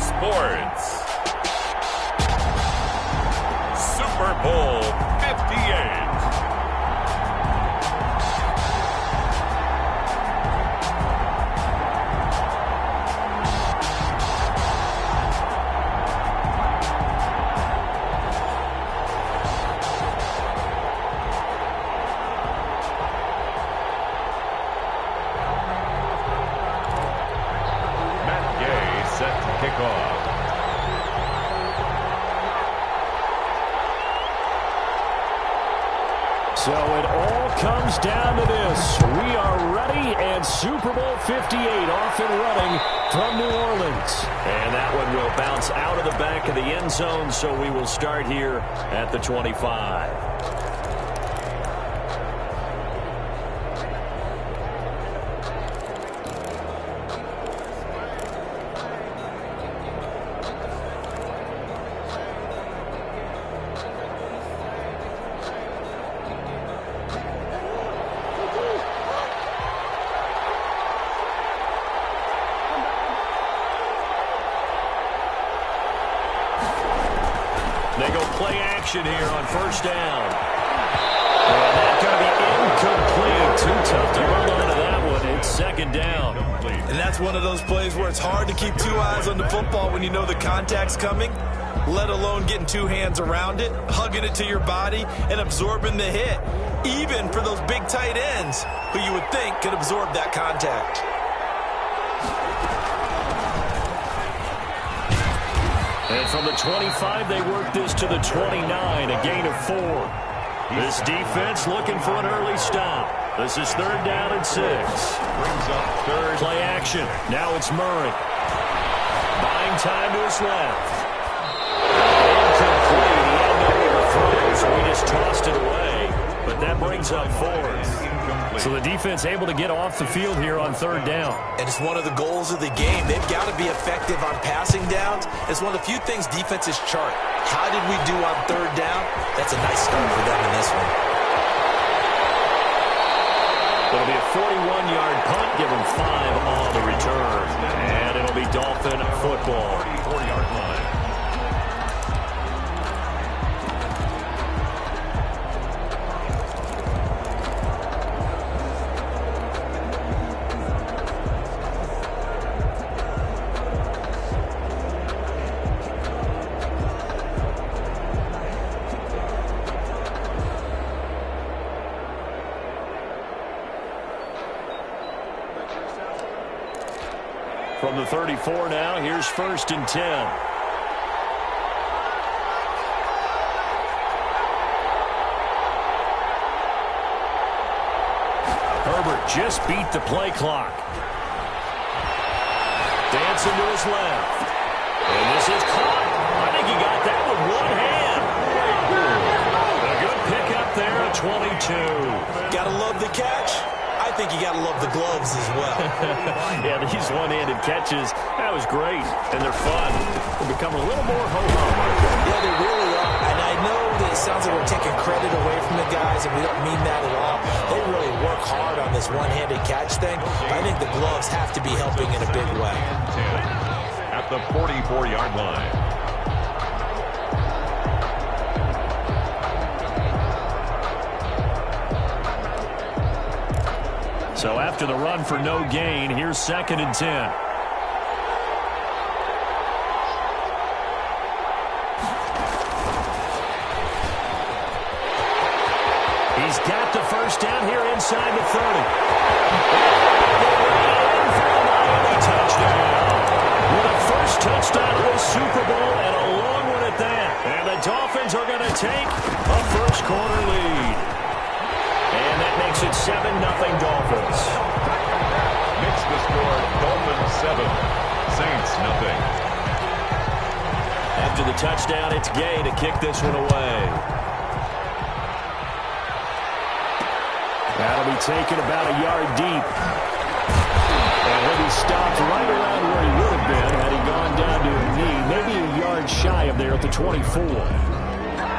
Sports. Super Bowl 58. So it all comes down to this. We are ready, and Super Bowl 58 off and running from New Orleans. And that one will bounce out of the back of the end zone, so we will start here at the 25. They go play action here on first down. And that's going to be incomplete. Too tough to hold on to that one. It's second down. And that's one of those plays where it's hard to keep two eyes on the football when you know the contact's coming, let alone getting two hands around it, hugging it to your body, and absorbing the hit, even for those big tight ends who you would think could absorb that contact. And from the 25, they work this to the 29, a gain of 4. This defense looking for an early stop. This is third down and 6. Brings up third. Play action. Now it's Murray. Buying time to his left. Incomplete. He had no overthrow, so he just tossed it away. But that brings up 4th. So the defense able to get off the field here on third down. And it's one of the goals of the game. They've got to be effective on passing downs. It's one of the few things defenses chart. How did we do on third down? That's a nice start for them in this one. It'll be a 41-yard punt, give them 5 on the return. And it'll be Dolphin football. 44-yard line. From the 34 now, here's first and 10. Herbert just beat the play clock. Dancing to his left. And this is caught. I think he got that with one hand. A good pickup there at 22. Gotta love the catch. I think you got to love the gloves as well. Yeah, these one-handed catches, that was great. And they're fun. They become a little more ho-hum. Yeah, they really are. And I know that it sounds like we're taking credit away from the guys, and we don't mean that at all. They really work hard on this one-handed catch thing. But I think the gloves have to be helping in a big way. At the 44-yard line. So after the run for no gain, here's second and 10. He's got the first down here inside the 30. Touchdown. With a first touchdown of the Super Bowl and a long one at that. And the Dolphins are going to take a first quarter lead. And that makes it 7-0 Dolphins. Makes the score Dolphins 7, Saints nothing. After the touchdown, it's Gay to kick this one away. That'll be taken about a yard deep. And he'll be stopped right around where he would have been had he gone down to a knee, maybe a yard shy of there at the 24.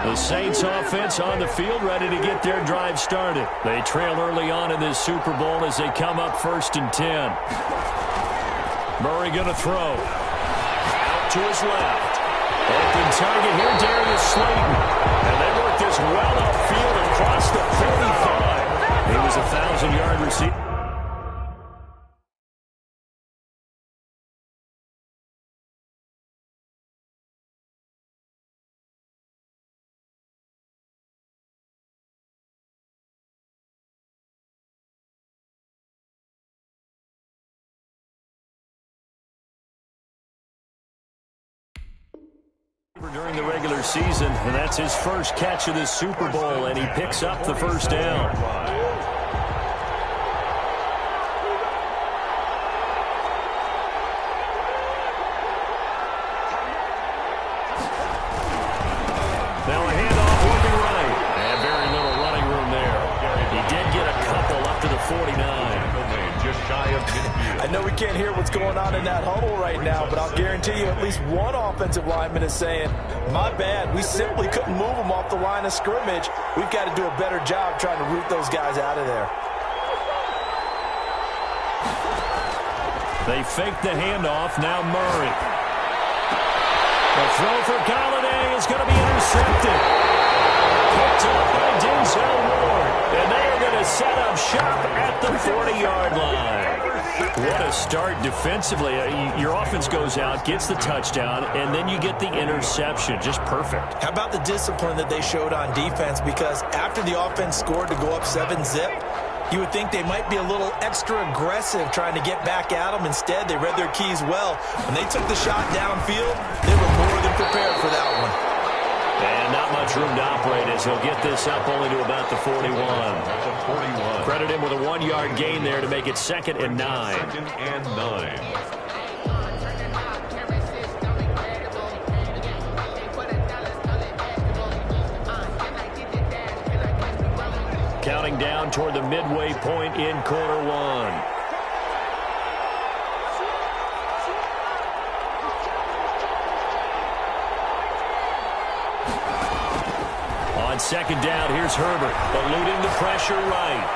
The Saints offense on the field ready to get their drive started. They trail early on in this Super Bowl as they come up first and 10. Murray going to throw. Out to his left. Open target here, Darius Slayton. And they work this well upfield across the 45. He was a 1,000-yard receiver. During the regular season, and that's his first catch of this Super Bowl, and he picks up the first down. Now a handoff working right, and very little running room there. He did get a couple up to the 49. Just shy of midfield. I know we can't hear what's going on in that huddle right now, but I'll guarantee you at least one offensive lineman is saying, my bad, we simply couldn't move them off the line of scrimmage. We've got to do a better job trying to root those guys out of there. They fake the handoff. Now Murray. The throw for Golladay is going to be intercepted. Picked up by Denzel Ward. And they are going to set up shop at the 40-yard line. What a start defensively. Your offense goes out, gets the touchdown, and then you get the interception. Just perfect. How about the discipline that they showed on defense? Because after the offense scored to go up 7-zip, you would think they might be a little extra aggressive trying to get back at them. Instead, they read their keys well. When they took the shot downfield, they were more than prepared for that one. And not much room to operate as he'll get this up only to about the 41. Credit him with a 1-yard gain there to make it 2nd and 9. 2nd and 9. Counting down toward the midway point in quarter one. On 2nd down, here's Herbert, eluding the pressure right.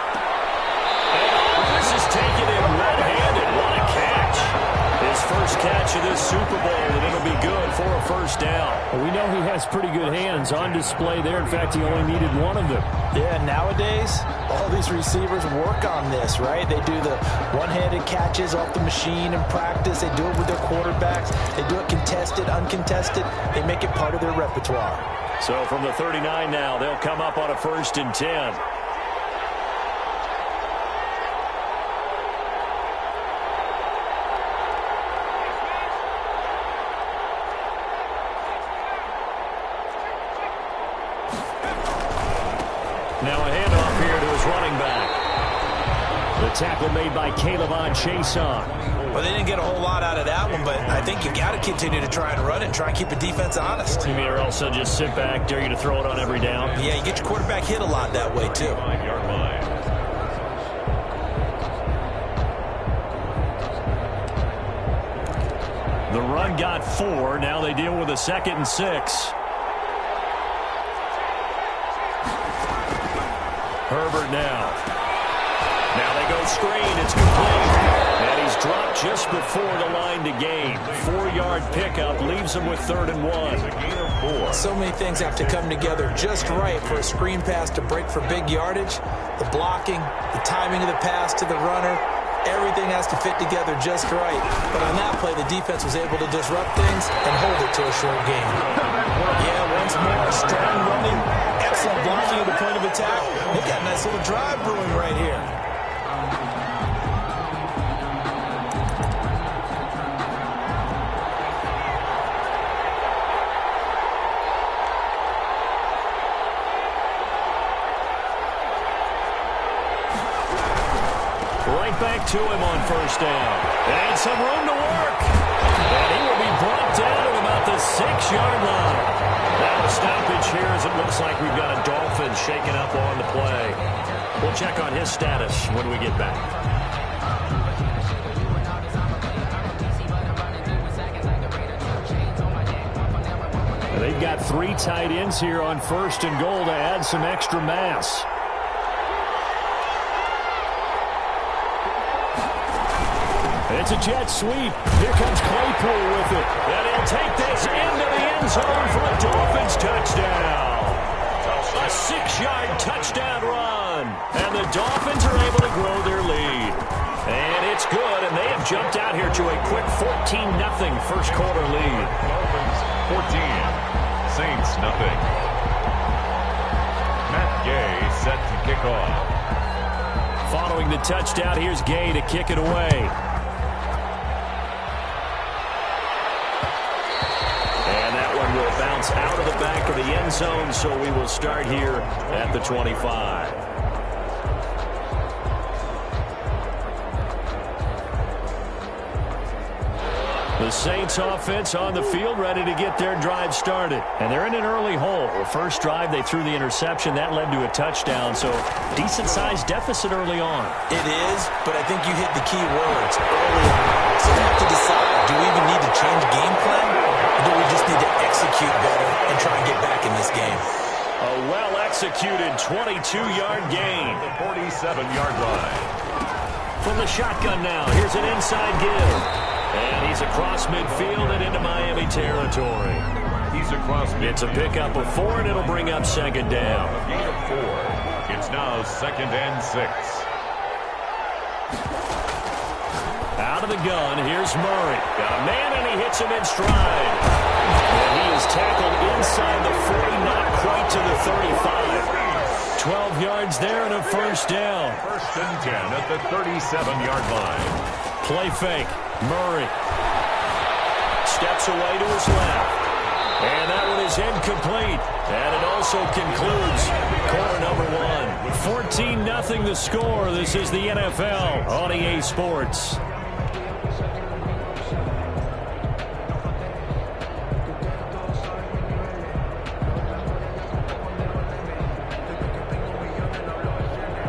And this is taken in one-handed. What a catch. His first catch of this Super Bowl, and it'll be good for a first down. Well, we know he has pretty good hands on display there. In fact, he only needed one of them. Yeah, nowadays, all these receivers work on this, right? They do the one-handed catches off the machine in practice. They do it with their quarterbacks. They do it contested, uncontested. They make it part of their repertoire. So from the 39 now, they'll come up on a 1st and 10. Now a handoff here to his running back. The tackle made by K'Lavon Chaisson. Well, they didn't get a whole lot out of that one, but I think you got to continue to try and run it and try and keep the defense honest. You mean, or also just sit back, dare you to throw it on every down? Yeah, you get your quarterback hit a lot that way, too. 5-yard line. The run got 4. Now they deal with a 2nd and 6. Herbert now. Now they go screen. It's complete. And he's dropped just before the line to gain. 4-yard pickup leaves him with 3rd and 1. A gain of 4. So many things have to come together just right for a screen pass to break for big yardage. The blocking, the timing of the pass to the runner, everything has to fit together just right. But on that play, the defense was able to disrupt things and hold it to a short game. Yeah, once more, strong running, excellent blocking at the point of attack. They got a nice little drive brewing right here. Back to him on 1st down. And some room to work. And he will be brought down at about the 6-yard line. Now a stoppage here as it looks like we've got a Dolphin shaken up on the play. We'll check on his status when we get back. And they've got 3 tight ends here on 1st and goal to add some extra mass. It's a jet sweep. Here comes Claypool. Claypool with it. And he'll take this into the end zone for a Dolphins touchdown. A 6-yard touchdown run. And the Dolphins are able to grow their lead. And it's good, and they have jumped out here to a quick 14-0 first quarter lead. Dolphins 14, Saints nothing. Matt Gay set to kick off. Following the touchdown, here's Gay to kick it away. And that one will bounce out of the back of the end zone, so we will start here at the 25. The Saints offense on the field ready to get their drive started. And they're in an early hole. First drive, they threw the interception. That led to a touchdown, so decent-sized deficit early on. It is, but I think you hit the key words early on. So they have to decide, do we even need to change game plan? Or do we just need to execute better and try and get back in this game? A well-executed 22-yard gain. The 47-yard line. From the shotgun now, here's an inside give. And he's across midfield and into Miami territory. He's across midfield. It's a pickup of 4, and it'll bring up second down. A gain of 4. It's now 2nd and 6. Out of the gun, here's Murray. Got a man, and he hits him in stride. And he is tackled inside the 40, not quite to the 35. 12 yards there and a first down. 1st and 10 at the 37-yard line. Play fake. Murray steps away to his left. And that one is incomplete. And it also concludes quarter number 1. 14-0 the score. This is the NFL on EA Sports.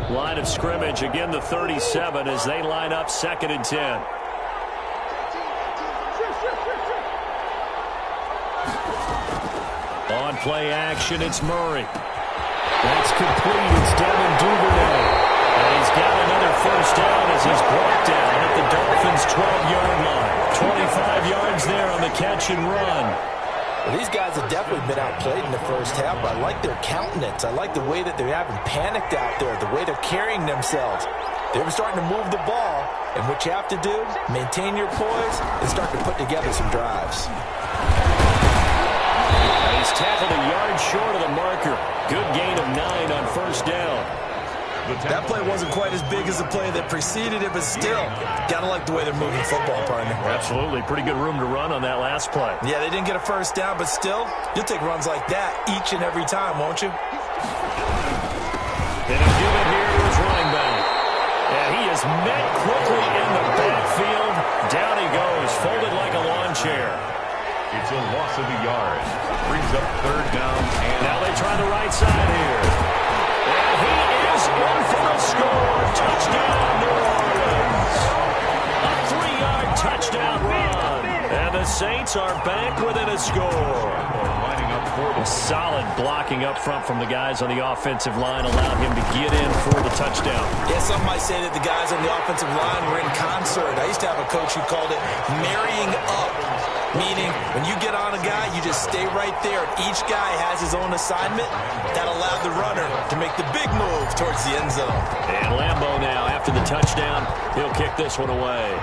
Line of scrimmage, again the 37 as they line up 2nd and 10. On play action, it's Murray. That's complete. It's Devin Duvernay. And he's got another first down as he's brought down at the Dolphins' 12-yard line. 25 yards there on the catch and run. Well, these guys have definitely been outplayed in the first half. I like their countenance. I like the way that they haven't panicked out there, the way they're carrying themselves. They're starting to move the ball, and what you have to do, maintain your poise and start to put together some drives. And he's tackled a yard short of the marker. Good gain of 9 on first down. That play wasn't quite as big as the play that preceded it, but still, gotta like the way they're moving football, partner. Absolutely. Pretty good room to run on that last play. Yeah, they didn't get a first down, but still, you'll take runs like that each and every time, won't you? And he'll give it here to his running back. And he is met quickly in the backfield. Down he goes, folded like a lawn chair. It's a loss of a yard. Brings up 3rd down. And now they try the right side here. And he is in for the score. Touchdown, New Orleans. A 3-yard touchdown run. And the Saints are back within a score. lining up for the solid blocking up front from the guys on the offensive line allowed him to get in for the touchdown. Yeah, some might say that the guys on the offensive line were in concert. I used to have a coach who called it marrying up. Meaning, when you get on a guy, you just stay right there. Each guy has his own assignment. That allowed the runner to make the big move towards the end zone. And Lambeau now, after the touchdown, he'll kick this one away.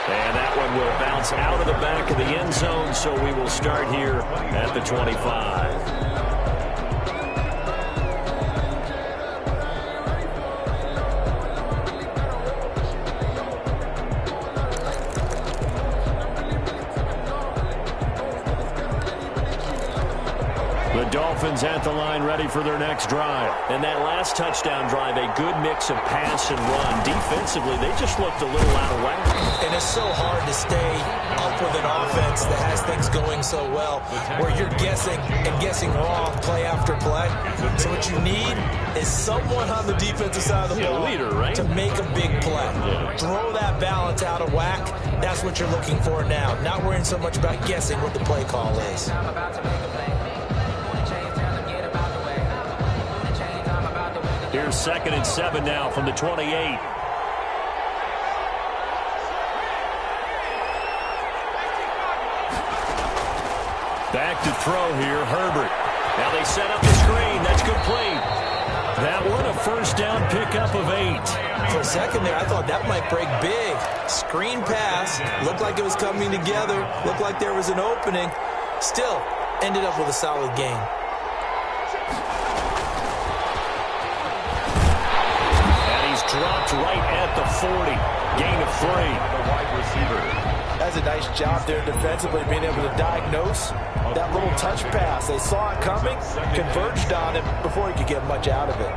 And that one will bounce out of the back of the end zone, so we will start here at the 25. Dolphins at the line ready for their next drive. And that last touchdown drive, a good mix of pass and run. Defensively, they just looked a little out of whack. And it's so hard to stay up with an offense that has things going so well, where you're guessing and guessing wrong play after play. So what you need is someone on the defensive side of the ball leader, right? to make a big play. Throw that balance out of whack. That's what you're looking for now. Not worrying so much about guessing what the play call is. Here's 2nd and 7 now from the 28. Back to throw here, Herbert. Now they set up the screen. That's complete. That one a first down pickup of 8. For a second there, I thought that might break big. Screen pass. Looked like it was coming together. Looked like there was an opening. Still, ended up with a solid gain. And he's dropped right at the 40. Gain of 3. The wide receiver. That's a nice job there defensively, being able to diagnose that little touch pass. They saw it coming, converged on him before he could get much out of it.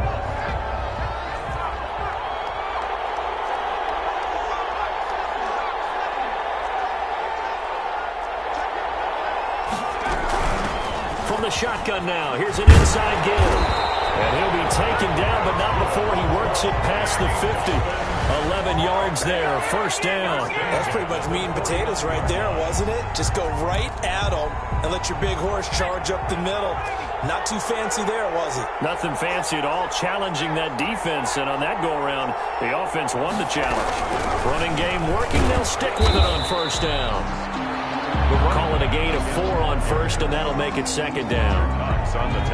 From the shotgun now, here's an inside give. And he'll be taken down, but not before he works it past the 50. 11 yards there, first down. That's pretty much meat and potatoes right there, wasn't it? Just go right at him and let your big horse charge up the middle. Not too fancy there, was it? Nothing fancy at all, challenging that defense. And on that go-around, the offense won the challenge. Running game working, they'll stick with it on first down. We'll call it a gain of 4 on first, and that'll make it second down.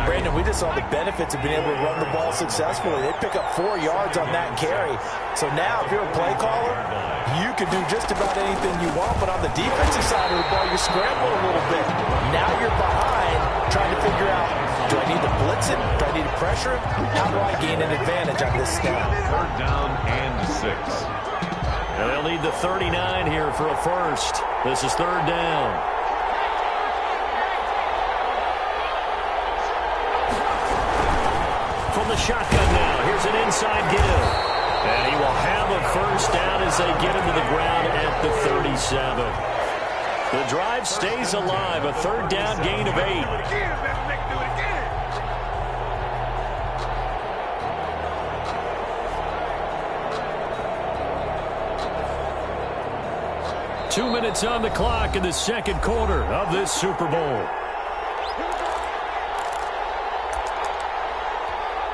Brandon, we just saw the benefits of being able to run the ball successfully. They pick up 4 yards on that carry. So now, if you're a play caller, you can do just about anything you want. But on the defensive side of the ball, you're scrambling a little bit. Now you're behind, trying to figure out, do I need to blitz it? Do I need to pressure it? How do I gain an advantage on this snap? Third down and 6. And they'll need the 39 here for a first. This is third down. From the shotgun now, here's an inside give. And he will have a first down as they get him to the ground at the 37. The drive stays alive, a third down gain of 8. 2 minutes on the clock in the second quarter of this Super Bowl.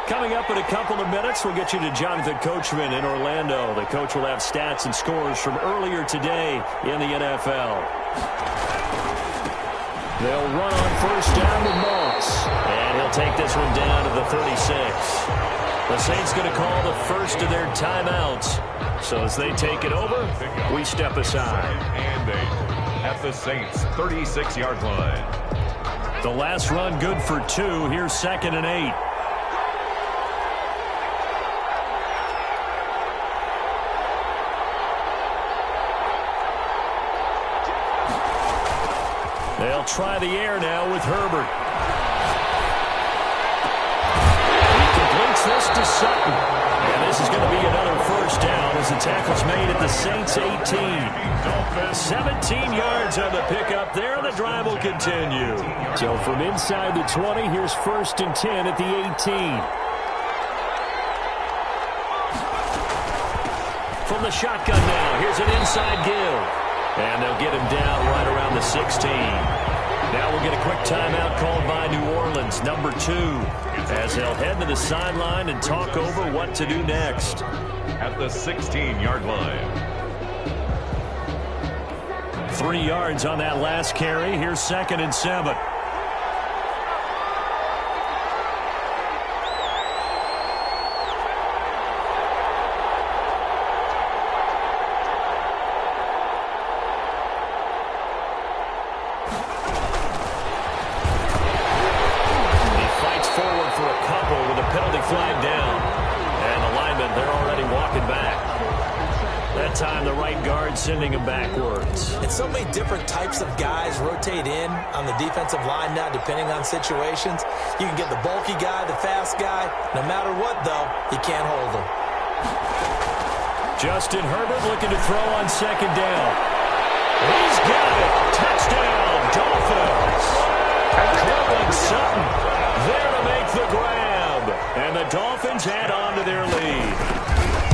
Coming up in a couple of minutes, we'll get you to Jonathan Coachman in Orlando. The coach will have stats and scores from earlier today in the NFL. They'll run on first down with Moss. And he'll take this one down to the 36. The Saints going to call the first of their timeouts. So as they take it over, we step aside. And 8 at the Saints' 36-yard line. The last run good for 2. Here's second and 8. They'll try the air now with Herbert. He completes this to Sutton. And this is going to be another first down as the tackle's made at the Saints' 18. 17 yards on the pickup there, and the drive will continue. So from inside the 20, here's first and 10 at the 18. From the shotgun now, here's an inside give. And they'll get him down right around the 16. Now we'll get a quick timeout called by New Orleans, number 2, as they'll head to the sideline and talk over what to do next. At the 16-yard line. 3 yards on that last carry. Here's second and 7. Sending him backwards. And so many different types of guys rotate in on the defensive line now, depending on situations. You can get the bulky guy, the fast guy. No matter what, though, you can't hold him. Justin Herbert looking to throw on second down. He's got it. Touchdown, Dolphins. Courtland Sutton there to make the grab. And the Dolphins add on to their lead.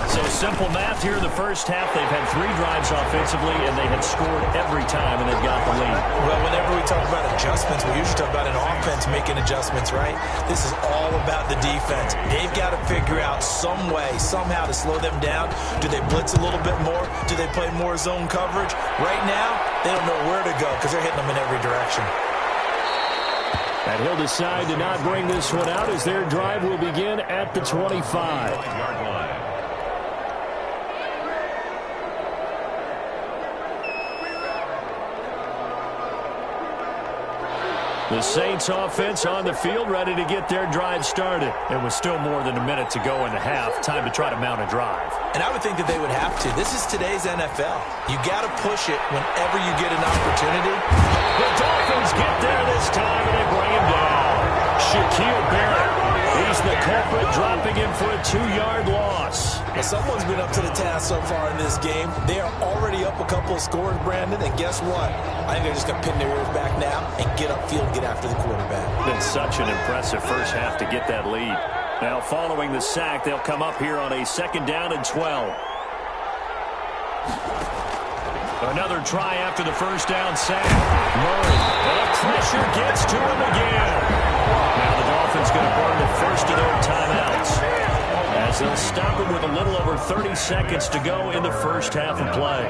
So simple math here in the first half. They've had 3 drives offensively, and they had scored every time, and they've got the lead. Well, whenever we talk about adjustments, we usually talk about an offense making adjustments, right? This is all about the defense. They've got to figure out some way, somehow to slow them down. Do they blitz a little bit more? Do they play more zone coverage? Right now, they don't know where to go because they're hitting them in every direction. And he'll decide to not bring this one out as their drive will begin at the 25. Yard line. The Saints offense on the field, ready to get their drive started. It was still more than a minute to go in the half. Time to try to mount a drive. And I would think that they would have to. This is today's NFL. You got to push it whenever you get an opportunity. The Dolphins get there this time, and they bring him down. Shaquille Barrett, he's the culprit, dropping him for a 2-yard loss. Well, someone's been up to the task so far in this game. They are already up a couple of scores, Brandon, and guess what? I think they're just going to pin their ears back now and get upfield and get after the quarterback. Been such an impressive first half to get that lead. Now, following the sack, they'll come up here on a 2nd down and 12. Another try after the first down sack. Murray, the pressure gets to him again. Now the Dolphins going to burn the first of their timeouts, as they'll stop him with a little over 30 seconds to go in the first half of play.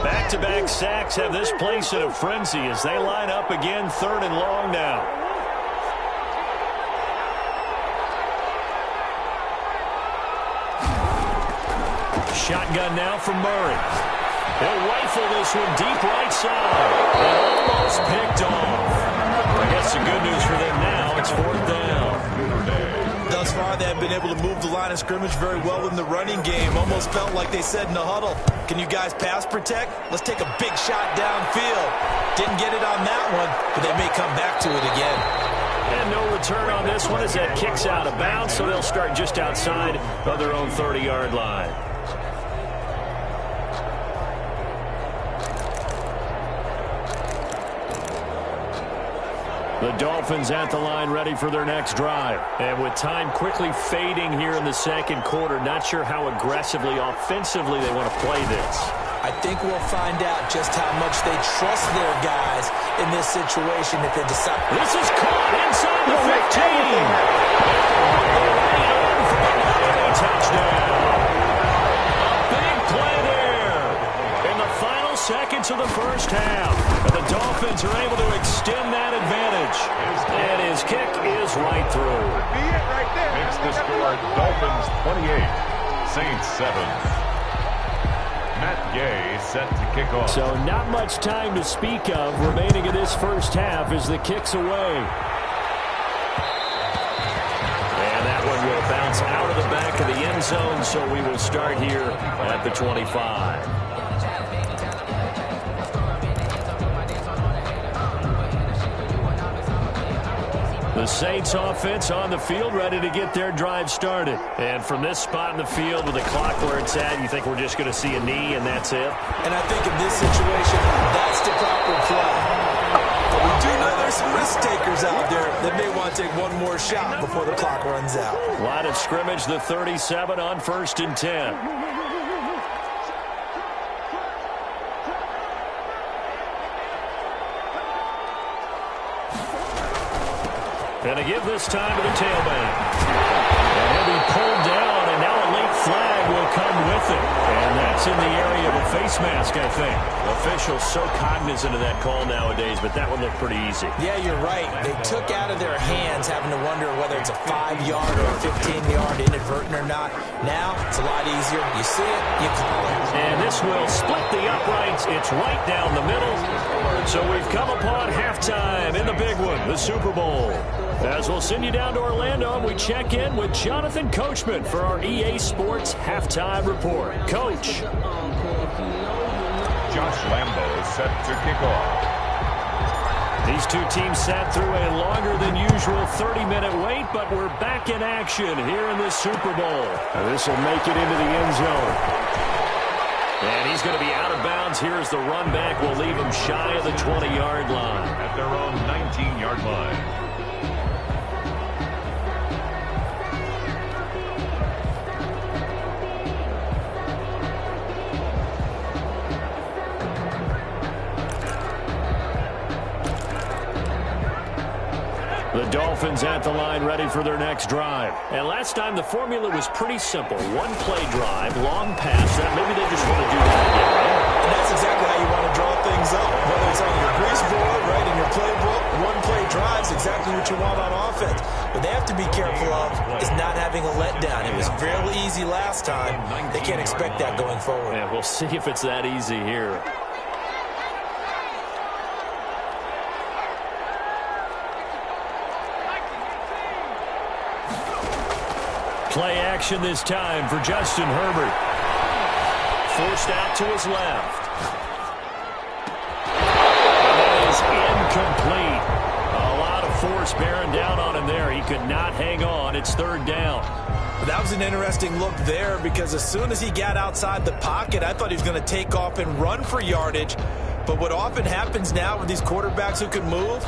Back-to-back sacks have this place in a frenzy as they line up again, 3rd and long now. Shotgun now from Murray. He'll rifle this one deep right side. And almost picked off. I guess the good news for them now, it's 4th down. Thus far, they have been able to move the line of scrimmage very well in the running game. Almost felt like they said in the huddle, can you guys pass protect? Let's take a big shot downfield. Didn't get it on that one, but they may come back to it again. And no return on this one as that kicks out of bounds, so they'll start just outside of their own 30-yard line. The Dolphins at the line ready for their next drive. And with time quickly fading here in the 2nd quarter, not sure how aggressively, offensively they want to play this. I think we'll find out just how much they trust their guys in this situation if they decide. This is caught inside the 15. And touchdown. A big play there in the final seconds of the first half. And the Dolphins are able to extend that advantage. And his kick is right through. Makes the score Dolphins 28, Saints 7. Matt Gay set to kick off. So not much time to speak of remaining in this first half as the kick's away. And that one will bounce out of the back of the end zone, so we will start here at the 25. The Saints offense on the field ready to get their drive started. And from this spot in the field with the clock where it's at, you think we're just going to see a knee and that's it? And I think in this situation, that's the proper play. But we do know there's some risk takers out there that may want to take one more shot before the clock runs out. Line of scrimmage, the 37 on 1st and 10. And a give this time to the tailback. And he'll be pulled down, and now a late flag will come with it. And that's in the area of a face mask, I think. Officials so cognizant of that call nowadays, but that one looked pretty easy. Yeah, you're right. They took out of their hands having to wonder whether it's a 5-yard or a 15-yard inadvertent or not. Now, it's a lot easier. You see it, you call it. And this will split the uprights. It's right down the middle. So we've come upon halftime in the big one, the Super Bowl. As we'll send you down to Orlando, and we check in with Jonathan Coachman for our EA Sports Halftime Report. Coach. Josh Lambo set to kick off. These two teams sat through a longer than usual 30-minute wait, but we're back in action here in the Super Bowl. This will make it into the end zone. And he's going to be out of bounds. Here's the run back. We'll leave him shy of the 20-yard line. At their own 19-yard line. The Dolphins at the line ready for their next drive. And last time the formula was pretty simple. One play drive, long pass. Maybe they just want to do that again, right? And that's exactly how you want to draw things up. Whether it's on your grease board, right, in your playbook, one play drive is exactly what you want on offense. What they have to be careful of is not having a letdown. It was fairly easy last time. They can't expect that going forward. Yeah, we'll see if it's that easy here. Play action this time for Justin Herbert. Forced out to his left. And that is incomplete. A lot of force bearing down on him there. He could not hang on. It's third down. That was an interesting look there because as soon as he got outside the pocket, I thought he was going to take off and run for yardage. But what often happens now with these quarterbacks who can move,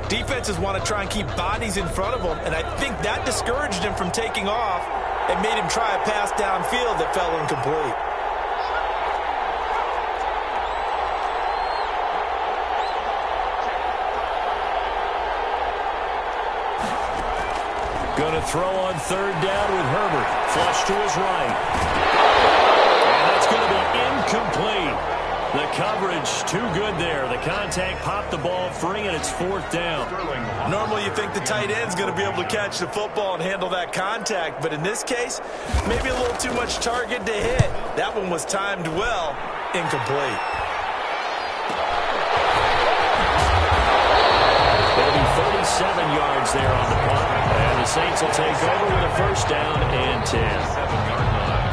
defenses want to try and keep bodies in front of them, and I think that discouraged him from taking off and made him try a pass downfield that fell incomplete. Going to throw on third down with Herbert. Flush to his right. And that's going to be incomplete. The coverage too good there. The contact popped the ball free, and it's fourth down. Normally you think the tight end's going to be able to catch the football and handle that contact, but in this case, maybe a little too much target to hit. That one was timed well, incomplete. Maybe 37 yards there on the punt, and the Saints will take over with a first down and 10. 7-yard line.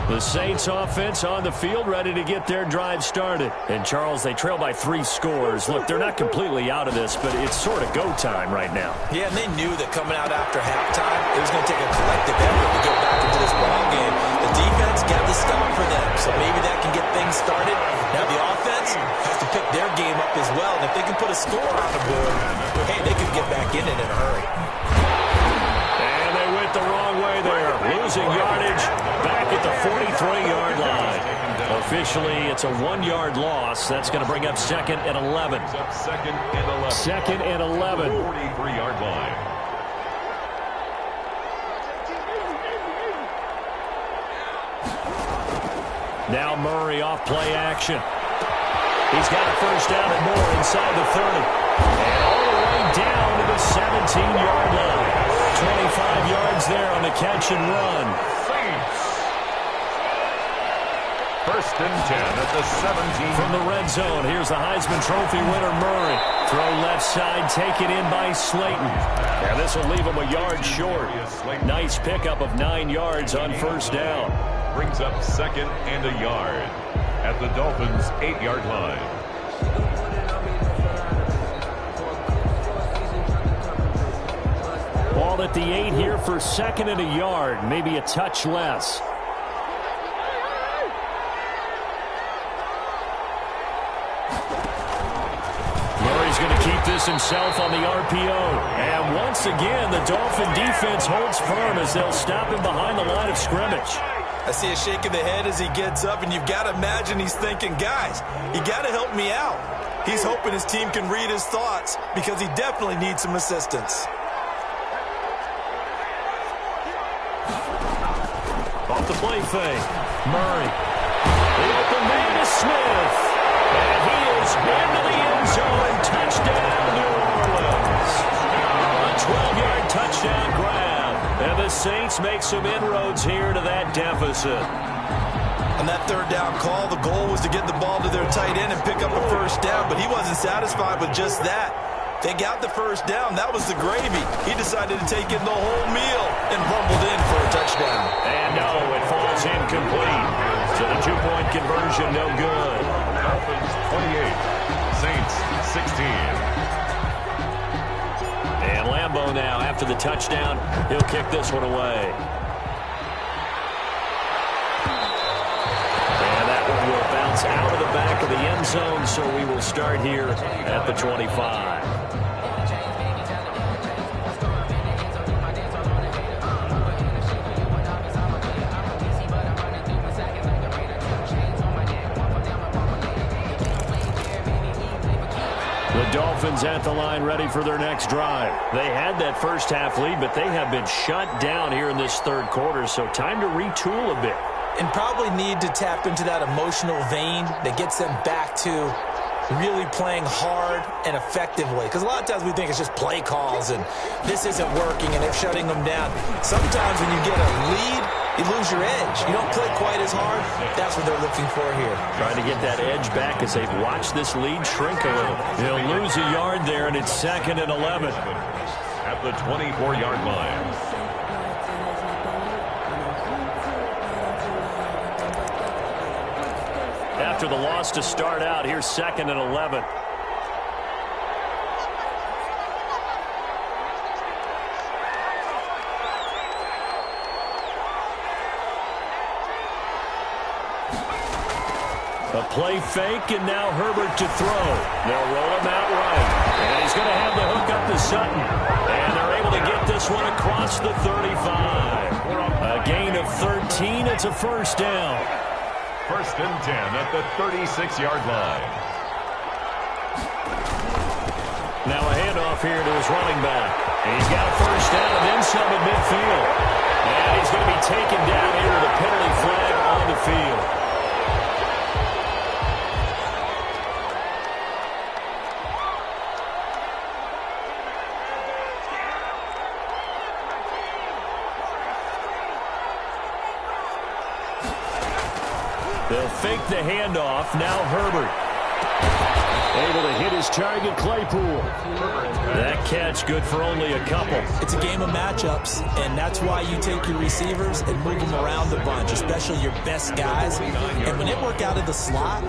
The Saints offense on the field ready to get their drive started. And, Charles, they trail by 3 scores. Look, they're not completely out of this, but it's sort of go time right now. Yeah, and they knew that coming out after halftime, it was going to take a collective effort to get back into this ballgame. The defense got the stop for them, so maybe that can get things started. Now the offense has to pick their game up as well, and if they can put a score on the board, hey, they could get back in it in a hurry. And they went the wrong way there, losing yardage back at the 43-yard line. Officially, it's a 1-yard loss. That's going to bring up second and 11. Second and 11. Second and 11. 43-yard line. Now Murray off play action. He's got a first down and more inside the 30. And all the way down to the 17-yard line. 25 yards there on the catch and run. First and 10 at the 17. From the red zone, here's the Heisman Trophy winner, Murray. Throw left side, taken in by Slayton. And this will leave him a yard short. Nice pickup of 9 yards on first down. Brings up second and a yard at the Dolphins' 8-yard line. Ball at the 8 here for second and a yard, maybe a touch less. Murray's going to keep this himself on the RPO. And once again, the Dolphin defense holds firm as they'll stop him behind the line of scrimmage. I see a shake of the head as he gets up, and you've got to imagine he's thinking, guys, you got to help me out. He's hoping his team can read his thoughts because he definitely needs some assistance. Off the play fake, Murray. The open man is Smith. And he is into the end zone. Touchdown, New Orleans. A 12-yard touchdown grab. And the Saints make some inroads here to that deficit. On that third down call, the goal was to get the ball to their tight end and pick up a first down, but he wasn't satisfied with just that. They got the first down. That was the gravy. He decided to take in the whole meal and rumbled in for a touchdown. And no, it falls incomplete. So the 2-point conversion no good. Dolphins 28, Saints 16. And Lambeau now, after the touchdown, he'll kick this one away. And that one will bounce out of the back of the end zone, so we will start here at the 25. Dolphins at the line ready for their next drive. They had that first half lead, but they have been shut down here in this third quarter, so time to retool a bit. And probably need to tap into that emotional vein that gets them back to really playing hard and effectively. Because a lot of times we think it's just play calls and this isn't working and they're shutting them down. Sometimes when you get a lead, you lose your edge. You don't play quite as hard. That's what they're looking for here. Trying to get that edge back as they've watched this lead shrink a little. They'll lose a yard there, and it's 2nd and 11. At the 24-yard line. After the loss to start out, here's 2nd and 11. A play fake, and now Herbert to throw. They'll roll him out right. And he's going to have the hook up to Sutton. And they're able to get this one across the 35. A gain of 13. It's a first down. 1st and 10 at the 36-yard line. Now a handoff here to his running back. And he's got a first down and then some at midfield. And he's going to be taken down here with a penalty flag on the field. They'll fake the handoff. Now Herbert. Able to hit his target, Claypool. That catch good for only a couple. It's a game of matchups, and that's why you take your receivers and move them around a bunch, especially your best guys. And when they work out of the slot,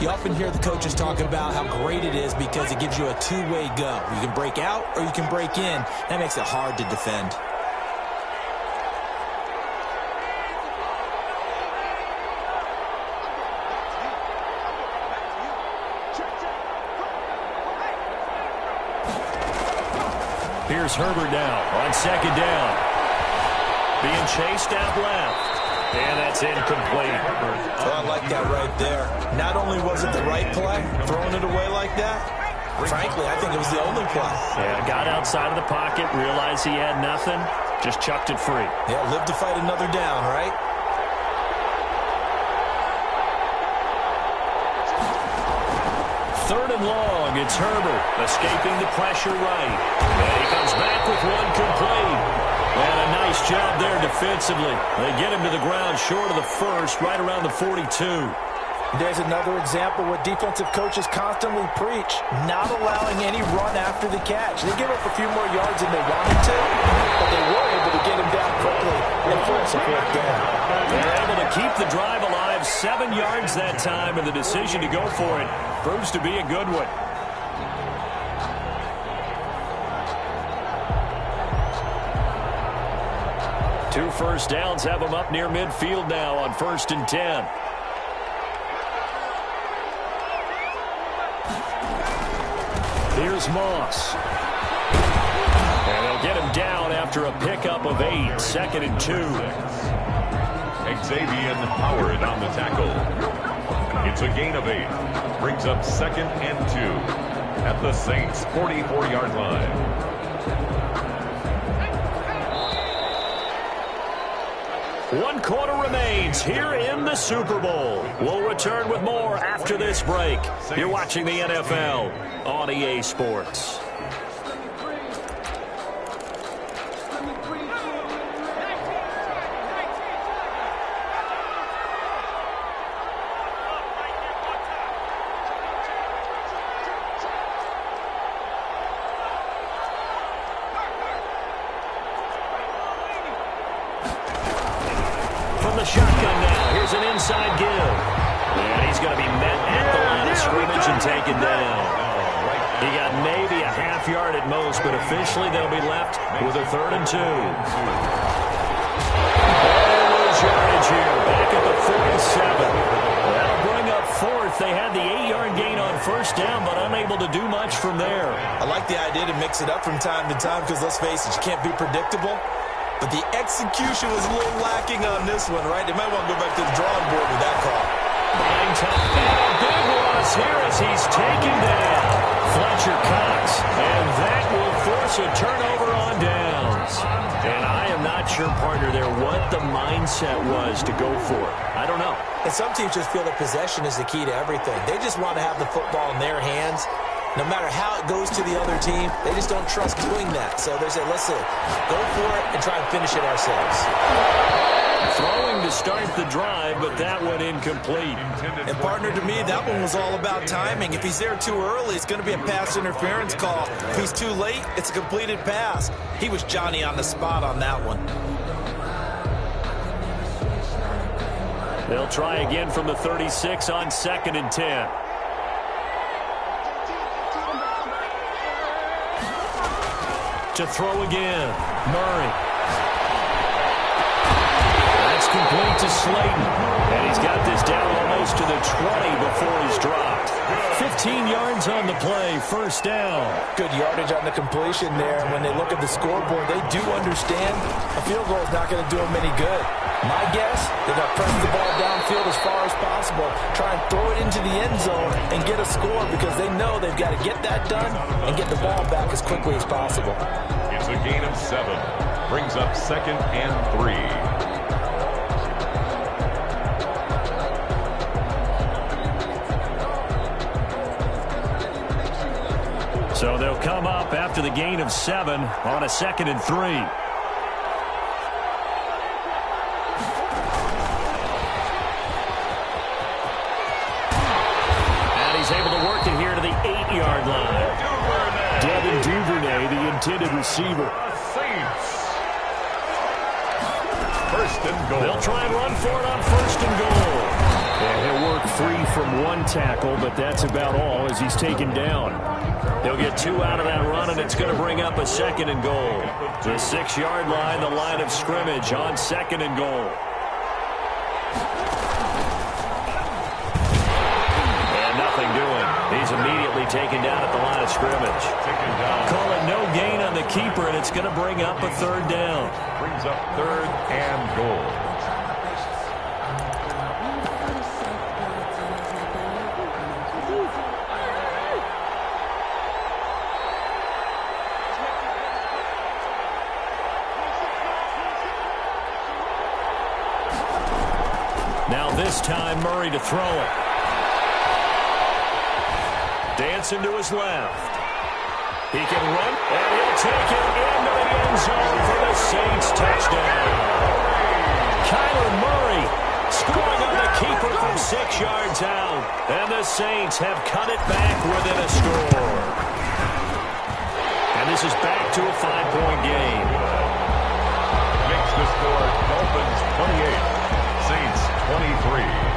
you often hear the coaches talking about how great it is because it gives you a two-way go. You can break out or you can break in. That makes it hard to defend. Here's Herbert now on 2nd down. Being chased out left. And that's incomplete. Well, I like that right there. Not only was it the right play, throwing it away like that, frankly, I think it was the only play. Yeah, got outside of the pocket, realized he had nothing, just chucked it free. Yeah, live to fight another down, right? Third and long, it's Herbert, escaping the pressure right. And he comes back with one complete. And a nice job there defensively. They get him to the ground short of the first, right around the 42. There's another example what defensive coaches constantly preach, not allowing any run after the catch. They give up a few more yards than they wanted to, but they were able to get him down quickly and force a fourth down. They're able to keep the drive alive, 7 yards that time, and the decision to go for it proves to be a good one. Two first downs have them up near midfield now on 1st and 10. Here's Moss. And they'll get him down after a pickup of 8. 2nd and 2. Xavier Howard on the tackle. It's a gain of 8. Brings up 2nd and 2 at the Saints' 44-yard line. One quarter remains here in the Super Bowl. We'll return with more after this break. You're watching the NFL on EA Sports. Shotgun now. Here's an inside give. And he's going to be met at the line of scrimmage and taken down. He got maybe a half yard at most, but officially they'll be left with a 3rd and 2. They lose yardage here. Back at the 47. That'll bring up 4th. They had the 8-yard gain on 1st down, but unable to do much from there. I like the idea to mix it up from time to time because, let's face it, you can't be predictable. But the execution was a little lacking on this one, right? They might want to go back to the drawing board with that call. Buying time. And a big loss here as he's taken down. Fletcher Fletcher Cox. And that will force a turnover on downs. And I am not sure, partner, there what the mindset was to go for it. I don't know. And some teams just feel that possession is the key to everything. They just want to have the football in their hands. No matter how it goes to the other team, they just don't trust doing that. So they say, listen, go for it and try and finish it ourselves. Throwing to start the drive, but that one incomplete. And partner, to me, that one was all about timing. If he's there too early, it's going to be a pass interference call. If he's too late, it's a completed pass. He was Johnny on the spot on that one. They'll try again from the 36 on 2nd and 10. To throw again, Murray. That's complete to Slayton. And he's got this down almost to the 20 before he's dropped. 15 yards on the play, first down. Good yardage on the completion there. When they look at the scoreboard, they do understand a field goal is not going to do them any good. My guess, they're going to press the ball downfield as far as possible, try and throw it into the end zone and get a score because they know they've got to get that done and get the ball back as quickly as possible. It's a gain of 7. Brings up 2nd and 3. So they'll come up after the gain of 7 on a 2nd and 3. Devin Duvernay, the intended receiver. First and goal. They'll try and run for it on 1st and goal. And he'll work free from one tackle, but that's about all as he's taken down. He'll get 2 out of that run, and it's going to bring up a 2nd and goal. The 6-yard line, the line of scrimmage on 2nd and goal. He's immediately taken down at the line of scrimmage. Call it no gain on the keeper, and it's going to bring up a 3rd down. Brings up 3rd and goal. Now this time, Murray to throw it. Dancing to his left. He can run, and he'll take it into the end zone for the Saints touchdown. Kyler Murray scoring on the keeper from 6 yards out. And the Saints have cut it back within a score. And this is back to a 5-point game. Makes the score Dolphins 28, Saints 23.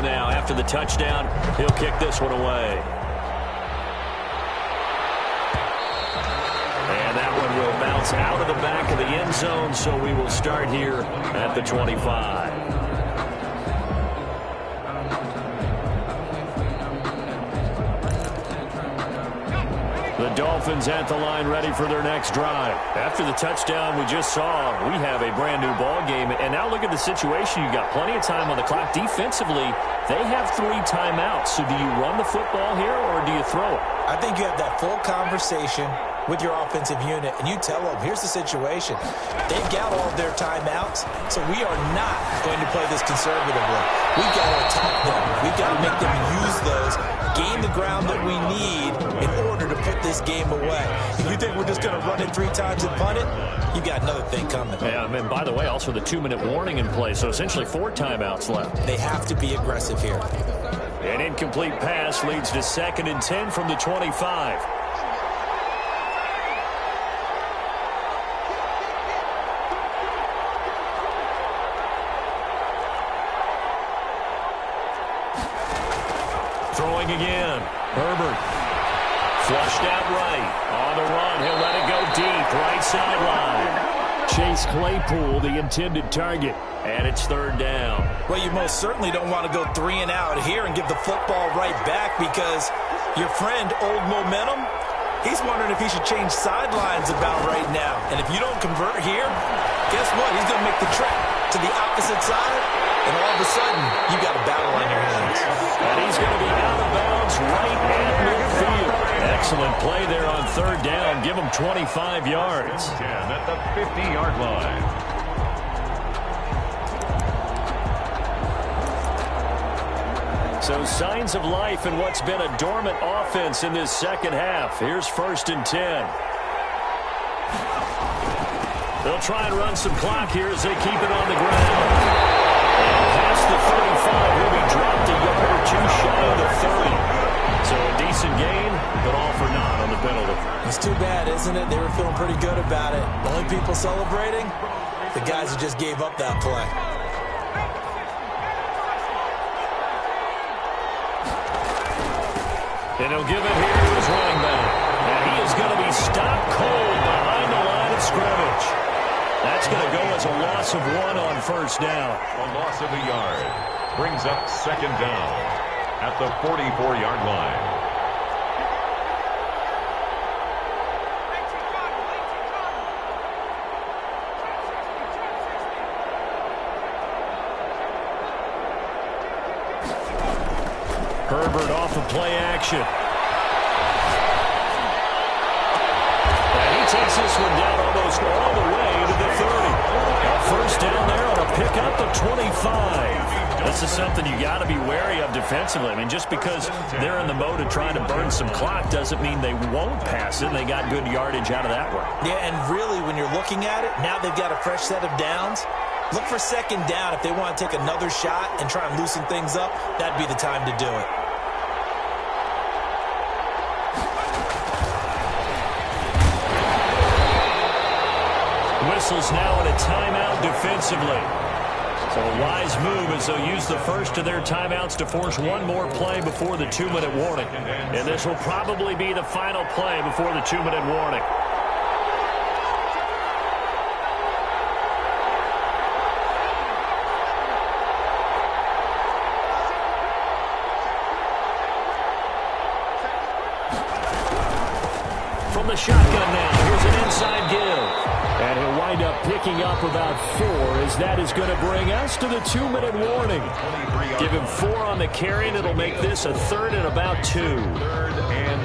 Now, after the touchdown, he'll kick this one away. And that one will bounce out of the back of the end zone, so we will start here at the 25. The Dolphins at the line ready for their next drive. After the touchdown we just saw, we have a brand new ball game. And now look at the situation. You've got plenty of time on the clock. Defensively, they have 3 timeouts. So do you run the football here or do you throw it? I think you have that full conversation with your offensive unit, and you tell them, here's the situation. They've got all of their timeouts, so we are not going to play this conservatively. We've got to attack them. We've got to make them use those, gain the ground that we need in order to put this game away. If you think we're just going to run it 3 times and punt it, you got another thing coming. Yeah, and by the way, also the 2-minute warning in play, so essentially 4 timeouts left. They have to be aggressive here. An incomplete pass leads to 2nd and 10 from the 25. Throwing again. Herbert. Flushed out right. On the run. He'll let it go deep. Right sideline. Chase Claypool, the intended target. And it's 3rd down. Well, you most certainly don't want to go 3 and out here and give the football right back because your friend, Old Momentum, he's wondering if he should change sidelines about right now. And if you don't convert here, guess what? He's going to make the trek to to the opposite side, and all of a sudden, you got a battle on your hands. And he's going to be out of bounds right at midfield. Excellent play there on third down. Give him 25 yards. 10 at the 50-yard line. So signs of life in what's been a dormant offense in this second half. Here's 1st and 10. They'll try and run some clock here as they keep it on the ground. And past the 35, will be dropped a yard or two shy of the 30. So a decent gain, but all for naught on the penalty. It's too bad, isn't it? They were feeling pretty good about it. The only people celebrating, the guys who just gave up that play. And he'll give it here to his running back. And he is going to be stopped cold behind the line of scrimmage. That's going to go as a loss of 1 on first down. A loss of a yard brings up second down at the 44-yard line. Herbert off of play action. And he takes this one down almost all the way to the 30. A first down there on a pickup of 25. This is something you got to be wary of defensively. I mean, just because they're in the mode of trying to burn some clock doesn't mean they won't pass it. They got good yardage out of that one. Yeah, and really, when you're looking at it, now they've got a fresh set of downs. Look for second down. If they want to take another shot and try and loosen things up, that'd be the time to do it. Whistles now in a timeout defensively. So a wise move as they'll use the first of their timeouts to force one more play before the 2-minute warning. And this will probably be the final play before the 2-minute warning. From the shotgun now, here's an inside give. And he'll wind up picking up about 4 as that is going to bring us to the 2-minute warning. Give him 4 on the carry, and it'll make this a 3rd and about 2. 3rd and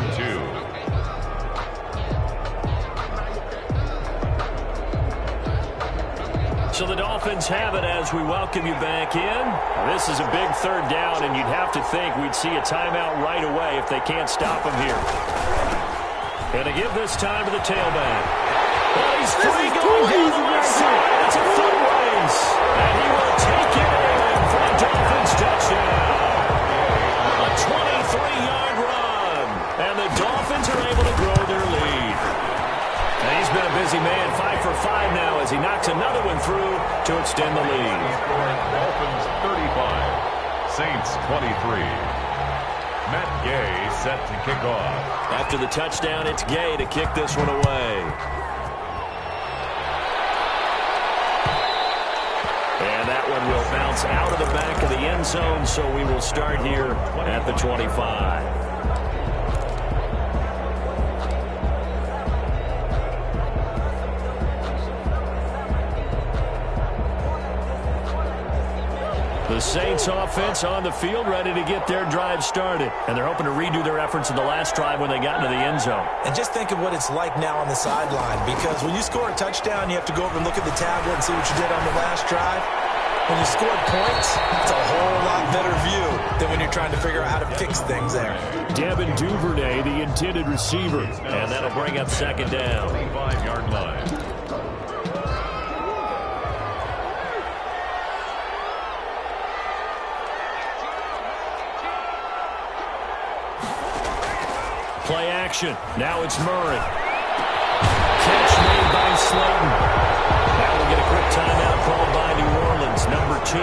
2. So the Dolphins have it as we welcome you back in. This is a big 3rd down, and you'd have to think we'd see a timeout right away if they can't stop him here. And to give this time to the tailback. Well, he's free going down the left side. It's a foot race. And he will take it in for a Dolphins touchdown. A 23-yard run. And the Dolphins are able to grow their lead. And he's been a busy man, 5 for 5 now as he knocks another one through to extend the lead. Dolphins 35, Saints 23. Matt Gay set to kick off. After the touchdown, it's Gay to kick this one away. And that one will bounce out of the back of the end zone, so we will start here at the 25. The Saints offense on the field, ready to get their drive started. And they're hoping to redo their efforts in the last drive when they got into the end zone. And just think of what it's like now on the sideline, because when you score a touchdown, you have to go over and look at the tablet and see what you did on the last drive. When you scored points, it's a whole lot better view than when you're trying to figure out how to fix things there. Devin Duvernay, the intended receiver. And that'll bring up second down. 25-yard line. Play action. Now it's Murray. Catch made by Slayton. Now we'll get a quick timeout called by New Orleans, number 2.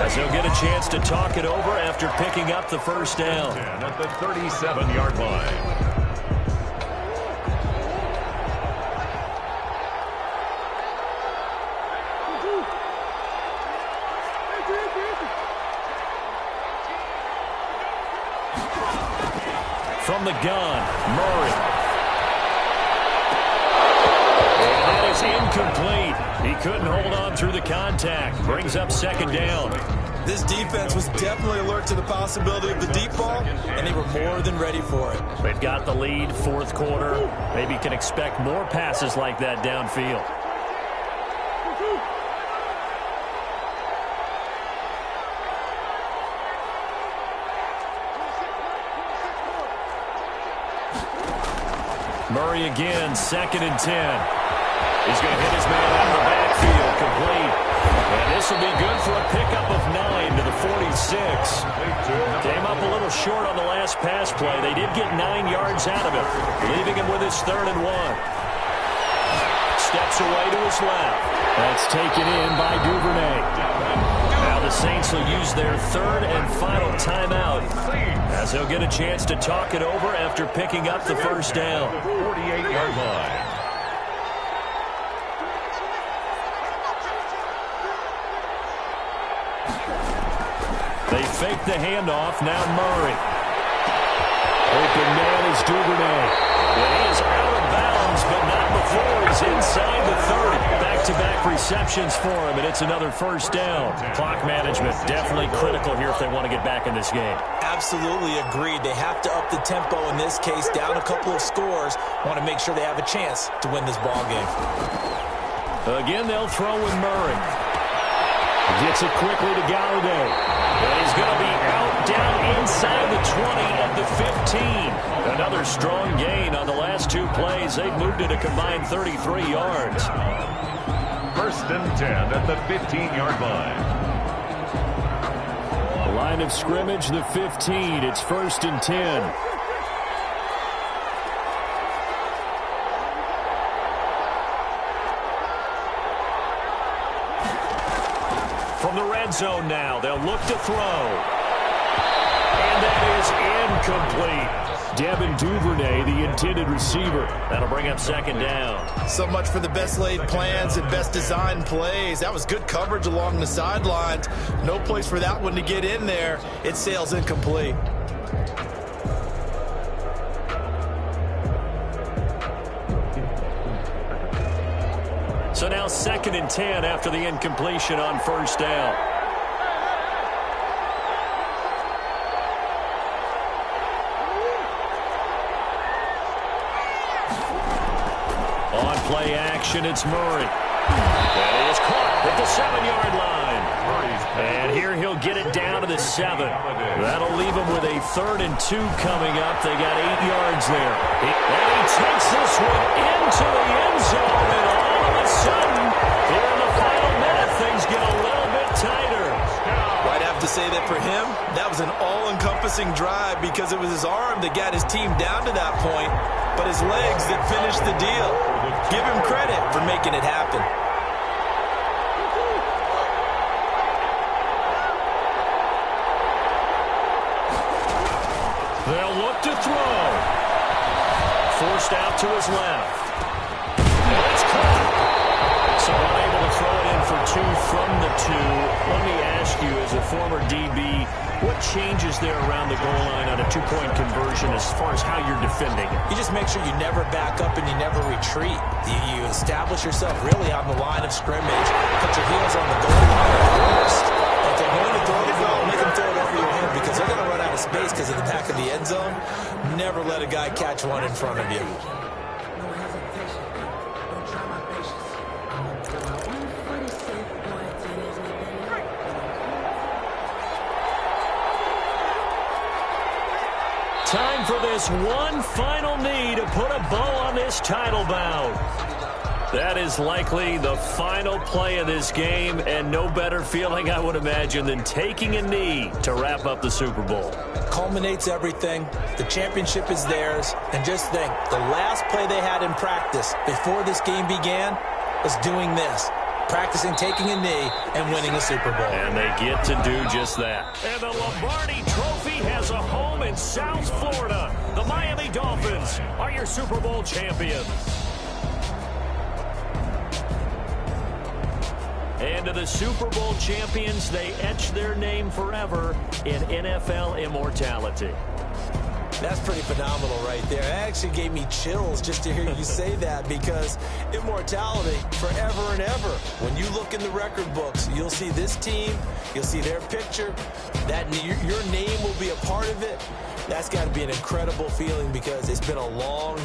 As they'll get a chance to talk it over after picking up the first down. At the 37-yard line. From the gun, Murray. And that is incomplete. He couldn't hold on through the contact. Brings up second down. This defense was definitely alert to the possibility of the deep ball, and they were more than ready for it. They've got the lead, fourth quarter. Maybe can expect more passes like that downfield. Murray again, 2nd and 10. He's going to hit his man out of the backfield, complete. And this will be good for a pickup of 9 to the 46. Came up a little short on the last pass play. They did get 9 yards out of it, leaving him with his 3rd and 1. Steps away to his left. That's taken in by Duvernay. Now the Saints will use their 3rd and final timeout, as they'll get a chance to talk it over after picking up the first down. 48-yard line. They fake the handoff. Now Murray. Open man is Duvernay. Well, he is out of bounds, but not before he's inside the 30. Back-to-back receptions for him, and it's another first down. Clock management definitely critical here if they want to get back in this game. Absolutely agreed. They have to up the tempo in this case, down a couple of scores. Want to make sure they have a chance to win this ball game. Again, they'll throw with Murray. Gets it quickly to Galladay. And he's going to be out down inside the 20 at the 15. Another strong gain on the last 2 plays. They've moved it a combined 33 yards. 1st and 10 at the 15-yard line. The line of scrimmage, the 15. It's 1st and 10. From the red zone now, they'll look to throw. And that is incomplete. Devin Duvernay, the intended receiver. That'll bring up 2nd down. So much for the best laid plans and best designed plays. That was good coverage along the sidelines. No place for that one to get in there. It sails incomplete. So now 2nd and 10 after the incompletion on first down. On play action, it's Murray. And he is caught at the 7-yard line. And here he'll get it down to the 7. That'll leave him with a 3rd and 2 coming up. They got 8 yards there. And he takes this one into the end zone, and all of a sudden, here in the final minute, things get a little bit tighter. I'd have to say that for him, that was an all-encompassing drive because it was his arm that got his team down to that point, but his legs that finished the deal. Give him credit for making it happen. They'll look to throw. Forced out to his left. And it's caught. So unable to throw it in for 2 from the 2. Let me ask you, as a former DB, what changes there around the goal line on a 2-point conversion as far as how you're defending it? You just make sure you never back up and you never retreat. You establish yourself really on the line of scrimmage. Put your heels on the goal line first. If they're going to throw the ball, make them throw it over your head because they're going to run out of space because of the back of the end zone. Never let a guy catch one in front of you. Time for this one final knee to put a bow on this title bout. That is likely the final play of this game, and no better feeling, I would imagine, than taking a knee to wrap up the Super Bowl. Culminates everything. The championship is theirs. And just think, the last play they had in practice before this game began was doing this. Practicing taking a knee and winning a Super Bowl. And they get to do just that. And the Lombardi Trophy has a home in South Florida. The Miami Dolphins are your Super Bowl champions. And to the Super Bowl champions, they etch their name forever in NFL immortality. That's pretty phenomenal right there. It actually gave me chills just to hear you say that, because immortality forever and ever. When you look in the record books, you'll see this team, you'll see their picture, that your name will be a part of it. That's got to be an incredible feeling, because it's been a long journey.